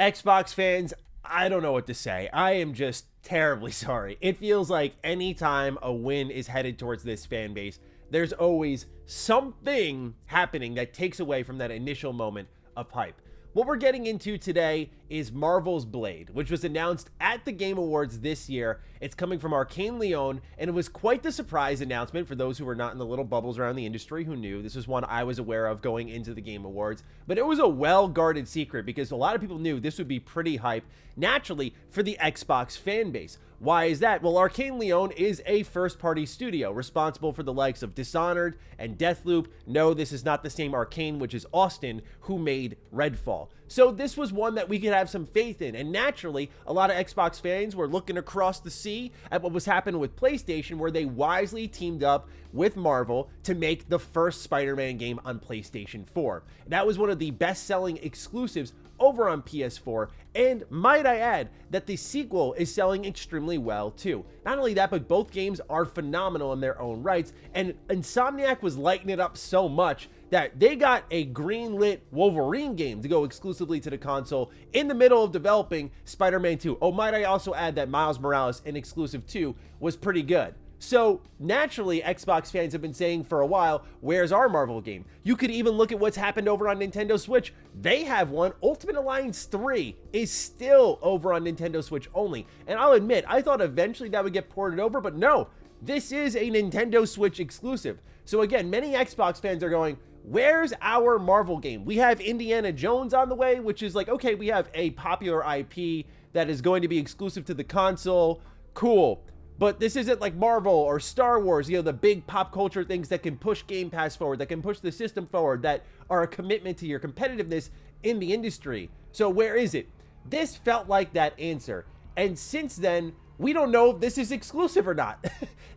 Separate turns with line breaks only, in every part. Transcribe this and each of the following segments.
Xbox fans, I don't know what to say. I am just terribly sorry. It feels like anytime a win is headed towards this fan base, there's always something happening that takes away from that initial moment of hype. What we're getting into today is Marvel's Blade, which was announced at the Game Awards this year. It's coming from Arcane Leon, and it was quite the surprise announcement for those who were not in the little bubbles around the industry who knew. This was one I was aware of going into the Game Awards, but it was a well-guarded secret because a lot of people knew this would be pretty hype, naturally, for the Xbox fan base. Why is that? Well, Arcane Leon is a first-party studio responsible for the likes of Dishonored and Deathloop. No, this is not the same Arcane, which is Austin, who made Redfall. So this was one that we could have some faith in, and naturally, a lot of Xbox fans were looking across the sea at what was happening with PlayStation, where they wisely teamed up with Marvel to make the first Spider-Man game on PlayStation 4. That was one of the best-selling exclusives over on PS4, and might I add that the sequel is selling extremely well too. Not only that, but both games are phenomenal in their own rights, and Insomniac was lighting it up so much that they got a green-lit Wolverine game to go exclusively to the console in the middle of developing Spider-Man 2. Oh, might I also add that Miles Morales in Exclusive 2 was pretty good. So, naturally, Xbox fans have been saying for a while, where's our Marvel game? You could even look at what's happened over on Nintendo Switch. They have one. Ultimate Alliance 3 is still over on Nintendo Switch only. And I'll admit, I thought eventually that would get ported over, but no, this is a Nintendo Switch exclusive. So again, many Xbox fans are going, where's our Marvel game? We have Indiana Jones on the way, which is like, okay, we have a popular IP that is going to be exclusive to the console. Cool. But this isn't like Marvel or Star Wars, you know, the big pop culture things that can push Game Pass forward, that can push the system forward, that are a commitment to your competitiveness in the industry. So where is it? This felt like that answer. And since then, we don't know if this is exclusive or not.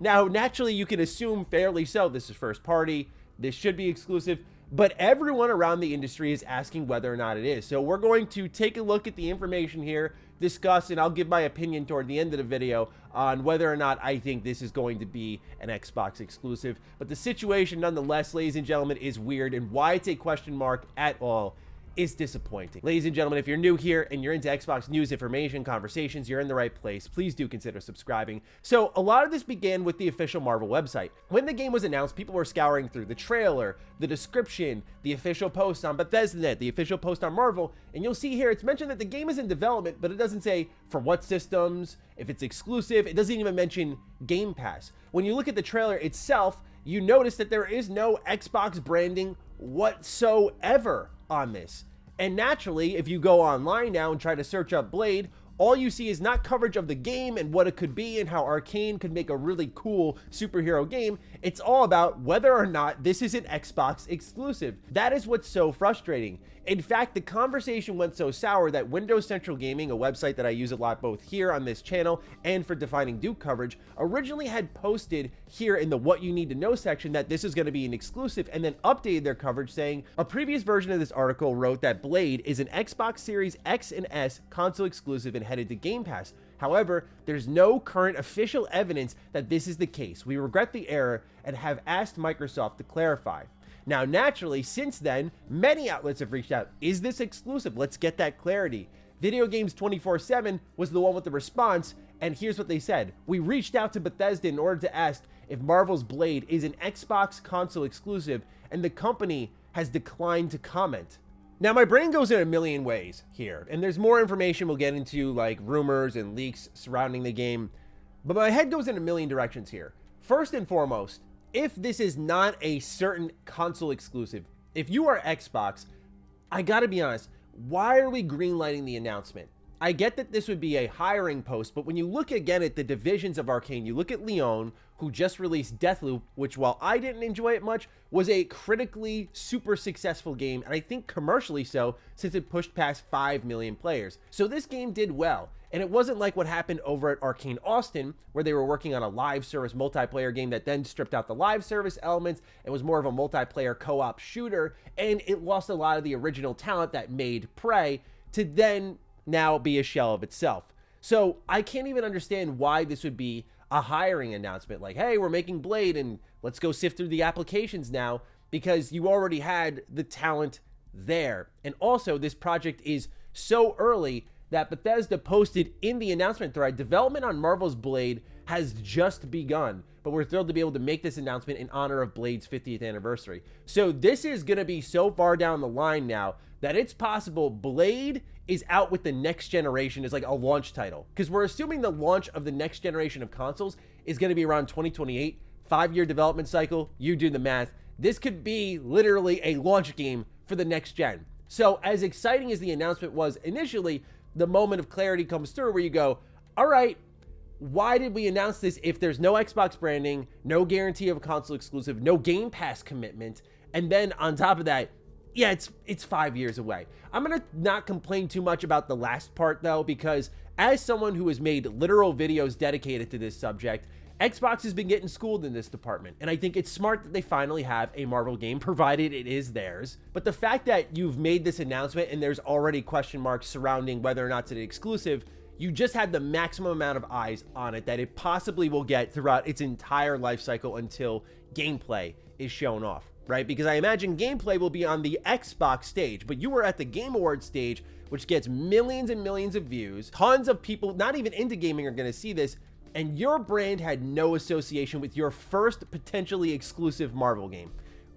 Now, naturally, you can assume fairly so. This is first party. This should be exclusive. But everyone around the industry is asking whether or not it is. So we're going to take a look at the information here, discuss, and I'll give my opinion toward the end of the video on whether or not I think this is going to be an Xbox exclusive. But the situation, nonetheless, ladies and gentlemen, is weird, and why it's a question mark at all is disappointing. Ladies and gentlemen, if you're new here and you're into Xbox news, information, conversations, you're in the right place. Please do consider subscribing. So a lot of this began with the official Marvel website. When the game was announced, people were scouring through the trailer, the description, the official post on Bethesda, the official post on Marvel, and you'll see here it's mentioned that the game is in development, but it doesn't say for what systems, if it's exclusive. It doesn't even mention Game Pass. When you look at the trailer itself, you notice that there is no Xbox branding whatsoever on this. And naturally, if you go online now and try to search up Blade, all you see is not coverage of the game and what it could be and how Arcane could make a really cool superhero game. It's all about whether or not this is an Xbox exclusive. That is what's so frustrating. In fact, the conversation went so sour that Windows Central Gaming, a website that I use a lot both here on this channel and for Defining Duke coverage, originally had posted here in the What You Need to Know section that this is going to be an exclusive, and then updated their coverage saying a previous version of this article wrote that Blade is an Xbox Series X and S console exclusive and headed to Game Pass. However, there's no current official evidence that this is the case. We regret the error and have asked Microsoft to clarify. Now, naturally, since then, many outlets have reached out. Is this exclusive? Let's get that clarity. Video Games 24/7 was the one with the response, and here's what they said. We reached out to Bethesda in order to ask if Marvel's Blade is an Xbox console exclusive, and the company has declined to comment. Now, my brain goes in a million ways here, and there's more information we'll get into, like rumors and leaks surrounding the game, but my head goes in a million directions here. First and foremost, if this is not a certain console exclusive, if you are Xbox, I gotta be honest, why are we greenlighting the announcement? I get that this would be a hiring post, but when you look again at the divisions of Arcane, you look at Leon, who just released Deathloop, which while I didn't enjoy it much, was a critically super successful game, and I think commercially so, since it pushed past 5 million players. So this game did well, and it wasn't like what happened over at Arcane Austin, where they were working on a live service multiplayer game that then stripped out the live service elements and was more of a multiplayer co-op shooter, and it lost a lot of the original talent that made Prey to then now be a shell of itself. So I can't even understand why this would be a hiring announcement like, hey, we're making Blade and let's go sift through the applications now, because you already had the talent there. And also, this project is so early that Bethesda posted in the announcement thread, development on Marvel's Blade has just begun, but we're thrilled to be able to make this announcement in honor of Blade's 50th anniversary. So this is going to be so far down the line now that it's possible Blade is out with the next generation as like a launch title, because we're assuming the launch of the next generation of consoles is going to be around 2028, 5-year development cycle. You do the math. This could be literally a launch game for the next gen. So as exciting as the announcement was initially, the moment of clarity comes through where you go, all right, why did we announce this if there's no Xbox branding, no guarantee of a console exclusive, no Game Pass commitment, and then on top of that, yeah, it's 5 years away. I'm gonna not complain too much about the last part though, because as someone who has made literal videos dedicated to this subject, Xbox has been getting schooled in this department, and I think it's smart that they finally have a Marvel game, provided it is theirs. But the fact that you've made this announcement and there's already question marks surrounding whether or not it's an exclusive, you just had the maximum amount of eyes on it that it possibly will get throughout its entire life cycle until gameplay is shown off, right? Because I imagine gameplay will be on the Xbox stage, but you were at the Game Awards stage, which gets millions and millions of views. Tons of people, not even into gaming, are going to see this, and your brand had no association with your first potentially exclusive Marvel game.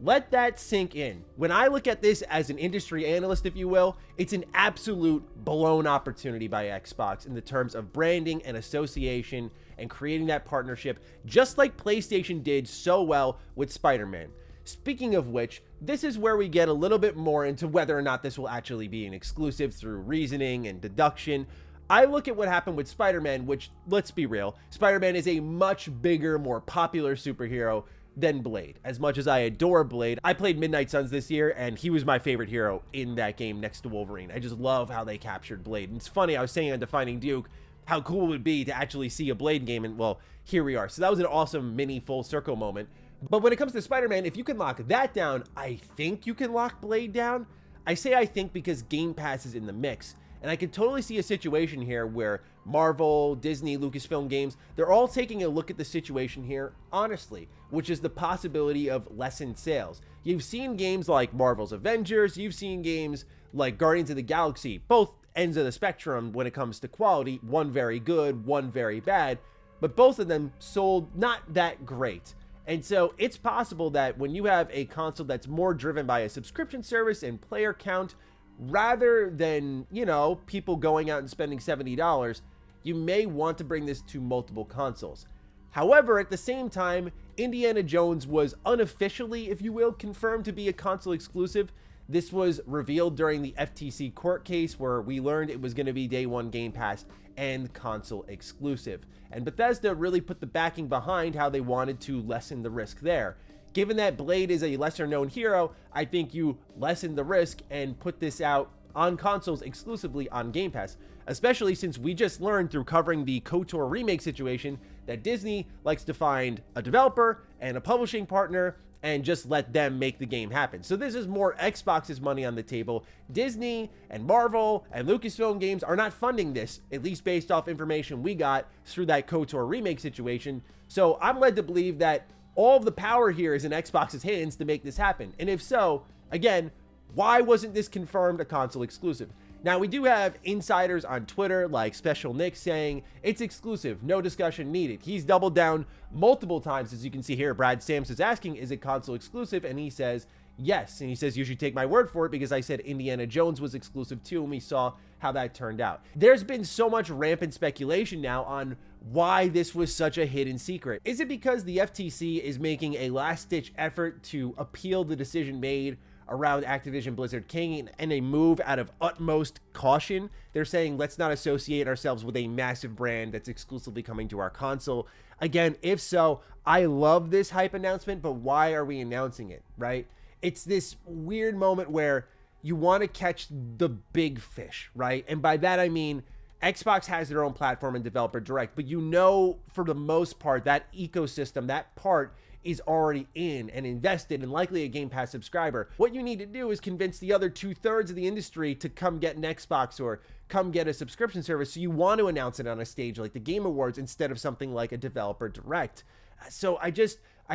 Let that sink in. When I look at this as an industry analyst, if you will, it's an absolute blown opportunity by Xbox in the terms of branding and association and creating that partnership, just like PlayStation did so well with Spider-Man. Speaking of which, this is where we get a little bit more into whether or not this will actually be an exclusive through reasoning and deduction. I look at what happened with Spider-Man, which, let's be real, Spider-Man is a much bigger, more popular superhero than Blade. As much as I adore Blade, I played Midnight Suns this year, and he was my favorite hero in that game next to Wolverine. I just love how they captured Blade. And it's funny, I was saying on Defining Duke how cool it would be to actually see a Blade game, and well, here we are. So that was an awesome mini full circle moment. But when it comes to Spider-Man, if you can lock that down, I think you can lock Blade down. I say I think because Game Pass is in the mix. And I can totally see a situation here where Marvel, Disney, Lucasfilm Games, they're all taking a look at the situation here honestly, which is the possibility of lessened sales. You've seen games like Marvel's Avengers, you've seen games like Guardians of the Galaxy, both ends of the spectrum when it comes to quality, one very good, one very bad, but both of them sold not that great. And so it's possible that when you have a console that's more driven by a subscription service and player count, rather than, you know, people going out and spending $70, you may want to bring this to multiple consoles. However, at the same time, Indiana Jones was unofficially, if you will, confirmed to be a console exclusive. This was revealed during the FTC court case where we learned it was going to be day one Game Pass and console exclusive. And Bethesda really put the backing behind how they wanted to lessen the risk there. Given that Blade is a lesser known hero, I think you lessen the risk and put this out on consoles exclusively on Game Pass, especially since we just learned through covering the KOTOR remake situation that Disney likes to find a developer and a publishing partner and just let them make the game happen. So this is more Xbox's money on the table. Disney and Marvel and Lucasfilm Games are not funding this, at least based off information we got through that KOTOR remake situation. So I'm led to believe that all of the power here is in Xbox's hands to make this happen. And if so, again, why wasn't this confirmed a console exclusive? Now, we do have insiders on Twitter like Special Nick saying it's exclusive, no discussion needed. He's doubled down multiple times, as you can see here. Brad Sams is asking, is it console exclusive? And he says yes. And he says, you should take my word for it because I said Indiana Jones was exclusive too, and we saw how that turned out. There's been so much rampant speculation now on why this was such a hidden secret. Is it because the FTC is making a last-ditch effort to appeal the decision made around Activision Blizzard King and a move out of utmost caution? They're saying, let's not associate ourselves with a massive brand that's exclusively coming to our console. Again, if so, I love this hype announcement, but why are we announcing it, right? It's this weird moment where you want to catch the big fish, right? And by that, I mean, Xbox has their own platform and developer direct, but you know, for the most part, that ecosystem, that part is already in and invested and likely a Game Pass subscriber. What you need to do is convince the other 2/3 of the industry to come get an Xbox or come get a subscription service. So you want to announce it on a stage like the Game Awards instead of something like a developer direct. So I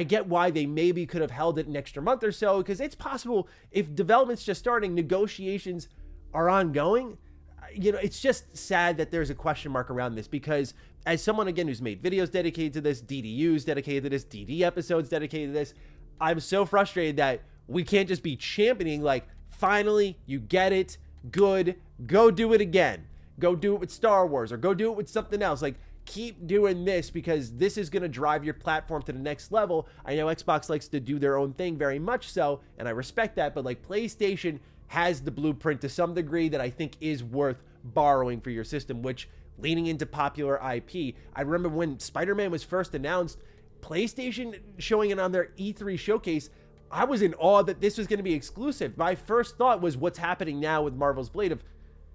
get why they maybe could have held it an extra month or so, because it's possible if development's just starting, negotiations are ongoing. you know, it's just sad that there's a question mark around this, because as someone, again, who's made videos dedicated to this, DDUs dedicated to this, DD episodes dedicated to this, I'm so frustrated that we can't just be championing, like, finally, you get it, good, go do it again. Go do it with Star Wars, or go do it with something else. Like, keep doing this, because this is going to drive your platform to the next level. I know Xbox likes to do their own thing, very much so, and I respect that, but like, PlayStation has the blueprint to some degree that I think is worth borrowing for your system, which, leaning into popular IP, I remember when Spider-Man was first announced, PlayStation showing it on their E3 showcase, I was in awe that this was going to be exclusive. My first thought was, what's happening now with Marvel's Blade? Of,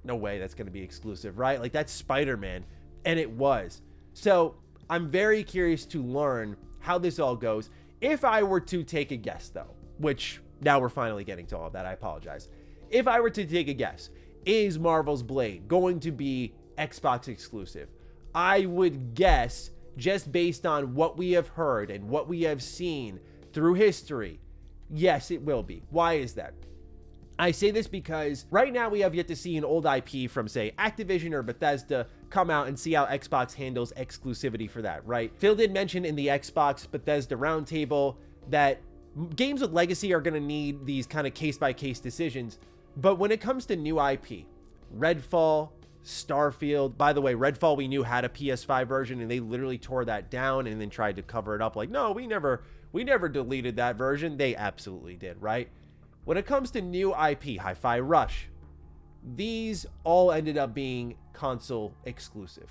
no way that's going to be exclusive, right? Like, that's Spider-Man, and it was. So I'm very curious to learn how this all goes. If I were to take a guess, though, which now we're finally getting to all of that, I apologize. If I were to take a guess, is Marvel's Blade going to be Xbox exclusive? I would guess, just based on what we have heard and what we have seen through history, yes, it will be. Why is that? I say this because right now we have yet to see an old IP from, say, Activision or Bethesda come out and see how Xbox handles exclusivity for that, right? Phil did mention in the Xbox Bethesda roundtable that games with legacy are going to need these kind of case-by-case decisions. But when it comes to new IP, Redfall, Starfield, by the way, Redfall we knew had a PS5 version, and they literally tore that down and then tried to cover it up like, no, we never deleted that version. They absolutely did, right? When it comes to new IP, Hi-Fi Rush, these all ended up being console exclusive.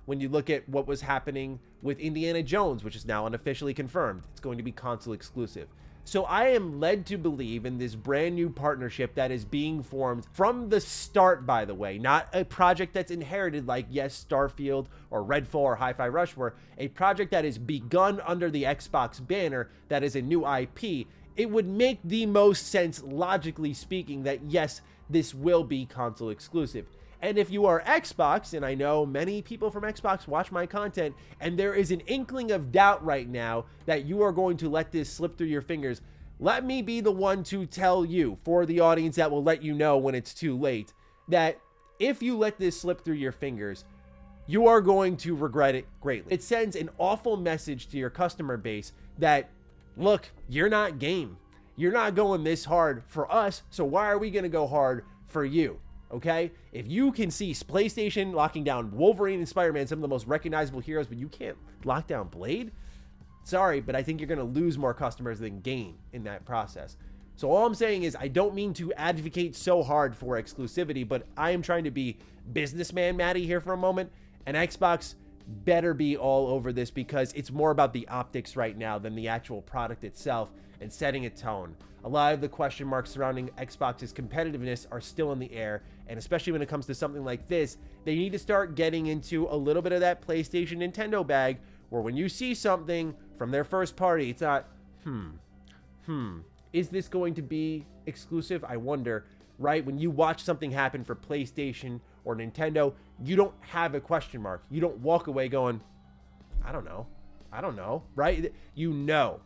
When you look at what was happening with Indiana Jones, which is now unofficially confirmed, it's going to be console exclusive. So I am led to believe in this brand new partnership that is being formed from the start, by the way, not a project that's inherited like, yes, Starfield or Redfall or Hi-Fi Rush were, a project that is begun under the Xbox banner that is a new IP. It would make the most sense, logically speaking, that yes, this will be console exclusive. And if you are Xbox, and I know many people from Xbox watch my content, and there is an inkling of doubt right now that you are going to let this slip through your fingers, let me be the one to tell you, for the audience that will let you know when it's too late, that if you let this slip through your fingers, you are going to regret it greatly. It sends an awful message to your customer base that, look, you're not game. You're not going this hard for us, so why are we going to go hard for you? Okay? If you can see PlayStation locking down Wolverine and Spider-Man, some of the most recognizable heroes, but you can't lock down Blade, sorry, but I think you're going to lose more customers than gain in that process. So all I'm saying is, I don't mean to advocate so hard for exclusivity, but I am trying to be businessman Matty here for a moment, and Xbox better be all over this, because it's more about the optics right now than the actual product itself and setting a tone. A lot of the question marks surrounding Xbox's competitiveness are still in the air, and especially when it comes to something like this, they need to start getting into a little bit of that PlayStation Nintendo bag, where when you see something from their first party, it's not, is this going to be exclusive? I wonder, right? When you watch something happen for PlayStation or Nintendo, you don't have a question mark. You don't walk away going, I don't know, right? You know.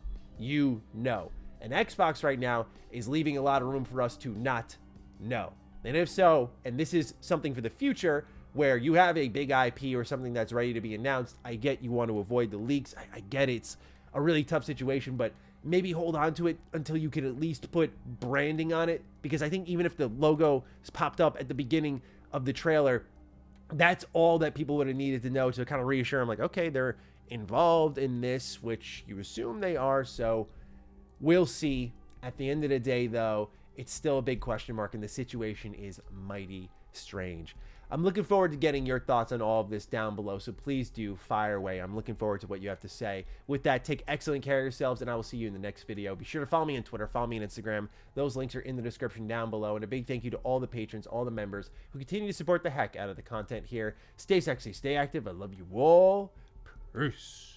And Xbox right now is leaving a lot of room for us to not know. And if so, and this is something for the future where you have a big IP or something that's ready to be announced, I get you want to avoid the leaks. I get it's a really tough situation, but maybe hold on to it until you can at least put branding on it. Because I think even if the logo is popped up at the beginning of the trailer, that's all that people would have needed to know to kind of reassure them, like, okay, they're involved in this, which you assume they are, so we'll see. At the end of the day, though, it's still a big question mark, and the situation is mighty strange. I'm looking forward to getting your thoughts on all of this down below, so please do fire away. I'm looking forward to what you have to say. With that, take excellent care of yourselves, and I will see you in the next video. Be sure to follow me on Twitter, follow me on Instagram. Those links are in the description down below, and a big thank you to all the patrons, all the members who continue to support the heck out of the content here. Stay sexy, stay active. I love you all. Peace.